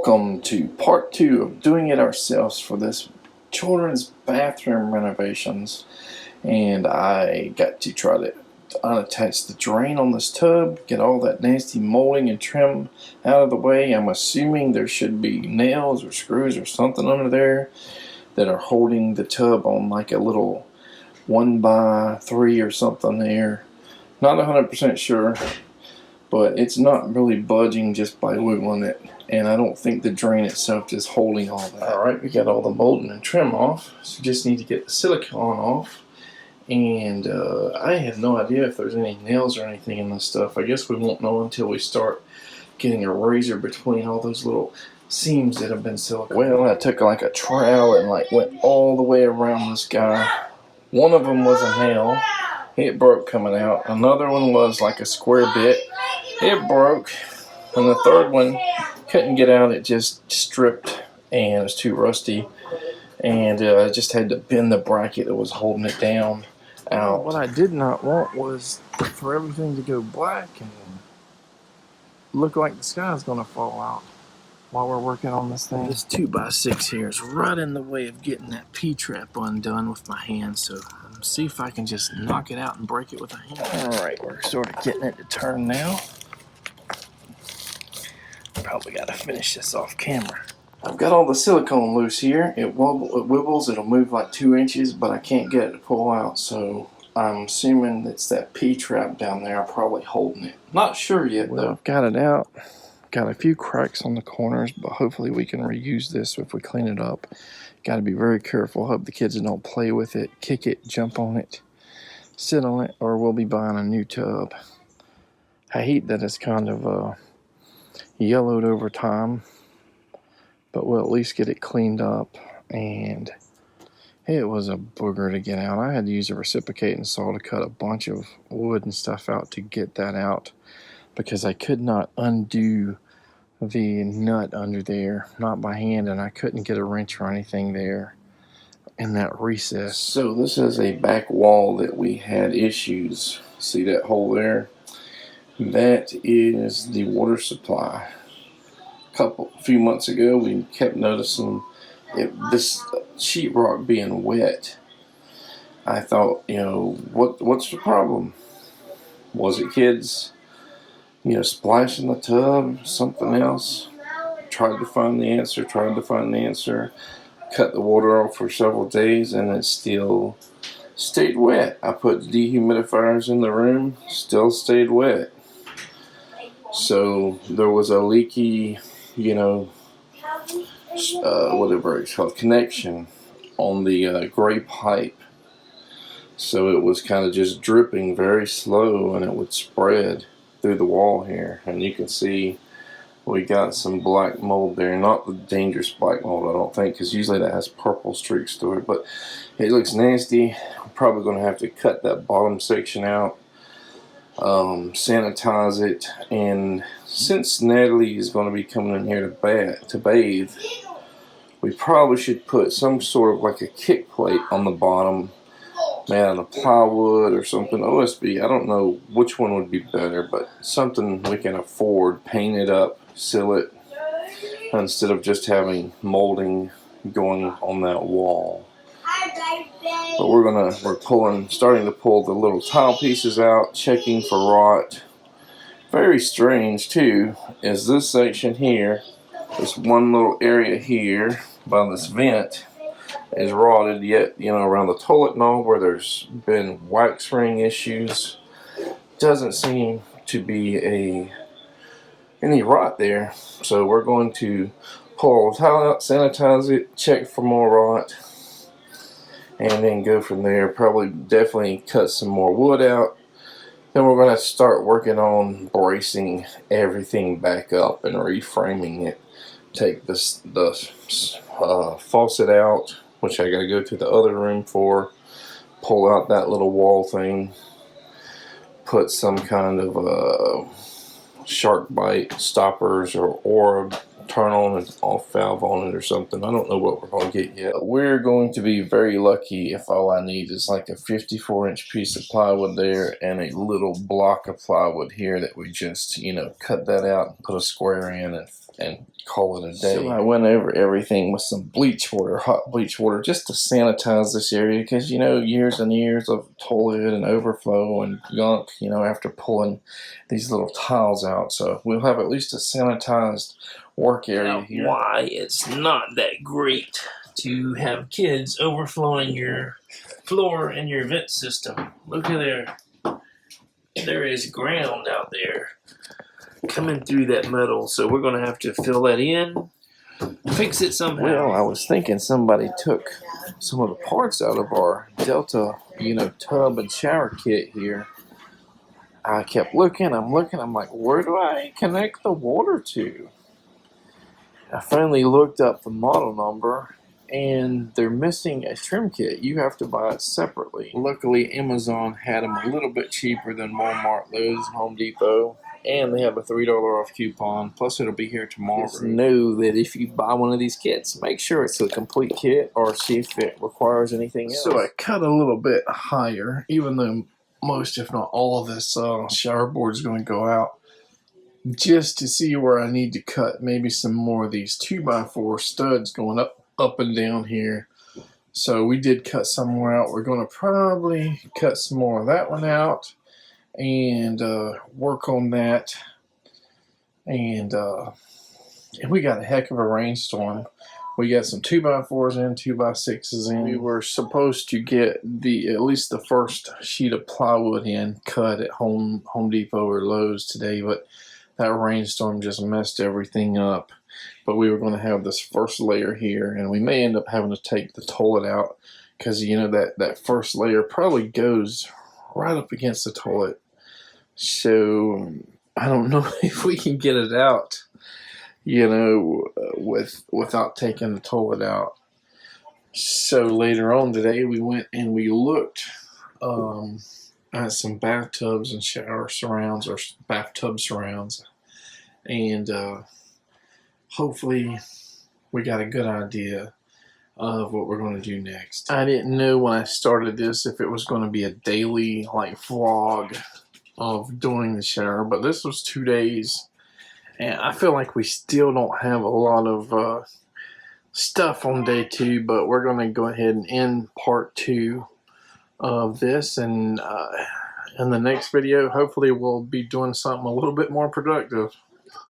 Welcome to part 2 of doing it ourselves for this children's bathroom renovations. And I got to try to unattach the drain on this tub, get all that nasty molding and trim out of the way. I'm assuming there should be nails or screws or something under there that are holding the tub on like a little 1x3 or something there. Not 100% sure, but it's not really budging just by wiggling it. And I don't think the drain itself is holding all that. Alright, we got all the molding and trim off, so just need to get the silicone off. And I have no idea if there's any nails or anything in this stuff. I guess we won't know until we start getting a razor between all those little seams that have been silicone. Well, I took like a trowel and like went all the way around this guy. One of them was a nail. It broke coming out. Another one was like a square bit. It broke. And the third one couldn't get out. It just stripped and it was too rusty. And I just had to bend the bracket that was holding it down out. What I did not want was for everything to go black and look like the sky is going to fall out while we're working on this thing. This 2x6 here is right in the way of getting that P-trap undone with my hand, so see if I can just knock it out and break it with a hand. Alright, we're sort of getting it to turn now. Probably got to finish this off camera. I've got all the silicone loose here. It wibbles, it'll move like 2 inches, but I can't get it to pull out, so I'm assuming it's that P-trap down there. I'm probably holding it. Not sure yet, though. I've got it out. Got a few cracks on the corners, but hopefully we can reuse this if we clean it up. Got to be very careful. Hope the kids don't play with it, kick it, jump on it, sit on it, or we'll be buying a new tub. I hate that it's kind of yellowed over time, but we'll at least get it cleaned up. And it was a booger to get out. I had to use a reciprocating saw to cut a bunch of wood and stuff out to get that out because I could not undo the nut under there, not by hand, and I couldn't get a wrench or anything there in that recess. So this is a back wall that we had issues. See that hole there? That is the water supply. A few months ago we kept noticing this sheetrock being wet. I thought, what's the problem? Was it kids splashing the tub, something else? Tried to find the answer, cut the water off for several days and it still stayed wet. I put dehumidifiers in the room, still stayed wet. So there was a leaky, whatever it's called, connection on the gray pipe. So it was kind of just dripping very slow and it would spread through the wall here. And you can see we got some black mold there. Not the dangerous black mold, I don't think, because usually that has purple streaks through it. But it looks nasty. I'm probably going to have to cut that bottom section out. Sanitize it, and since Natalie is going to be coming in here to bathe, we probably should put some sort of like a kick plate on the bottom made out of plywood or something. OSB, I don't know which one would be better, but something we can afford. Paint it up, seal it, instead of just having molding going on that wall. But we're starting to pull the little tile pieces out, checking for rot. Very strange too is this section here, this one little area here by this vent is rotted, yet around the toilet and all where there's been wax ring issues, doesn't seem to be any rot there. So we're going to pull the tile out, sanitize it, check for more rot, and then go from there. Probably definitely cut some more wood out. Then we're going to start working on bracing everything back up and reframing it. Take the faucet out, which I got to go to the other room for. Pull out that little wall thing. Put some kind of shark bite stoppers or turn on and off valve on it or something. I don't know what we're going to get yet. We're going to be very lucky if all I need is like a 54-inch piece of plywood there and a little block of plywood here that we just, you know, cut that out and put a square in and call it a day. So I went over everything with some bleach water, hot bleach water, just to sanitize this area because, you know, years and years of toilet and overflow and gunk, you know, after pulling these little tiles out. So we'll have at least a sanitized work area here. Why it's not that great to have kids overflowing your floor and your vent system. Look at there. There is ground out there coming through that metal, so we're going to have to fill that in, fix it somehow. Well, I was thinking somebody took some of the parts out of our Delta, you know, tub and shower kit here. I kept looking, I'm like, where do I connect the water to? I finally looked up the model number, and they're missing a trim kit. You have to buy it separately. Luckily, Amazon had them a little bit cheaper than Walmart, Lowe's, and Home Depot. And they have a $3 off coupon. Plus, it'll be here tomorrow. Just know that if you buy one of these kits, make sure it's a complete kit or see if it requires anything else. So I cut a little bit higher, even though most, if not all of this shower board is going to go out, just to see where I need to cut maybe some more of these 2x4 studs going up and down here. So we did cut some more out. We're going to probably cut some more of that one out and work on that. And we got a heck of a rainstorm. We got some 2x4s in, 2x6s in. We were supposed to get at least the first sheet of plywood in cut at Home Depot or Lowe's today, but that rainstorm just messed everything up. But we were going to have this first layer here, and we may end up having to take the toilet out because, you know, that first layer probably goes right up against the toilet. So I don't know if we can get it out, you know, without taking the toilet out. So later on today, we went and we looked at some bathtubs and shower surrounds or bathtub surrounds, and hopefully we got a good idea of what we're going to do next. I didn't know when I started this if it was going to be a daily like vlog of doing the shower, but this was 2 days, and I feel like we still don't have a lot of stuff on day 2, but we're going to go ahead and end part 2 of this, and in the next video hopefully we'll be doing something a little bit more productive.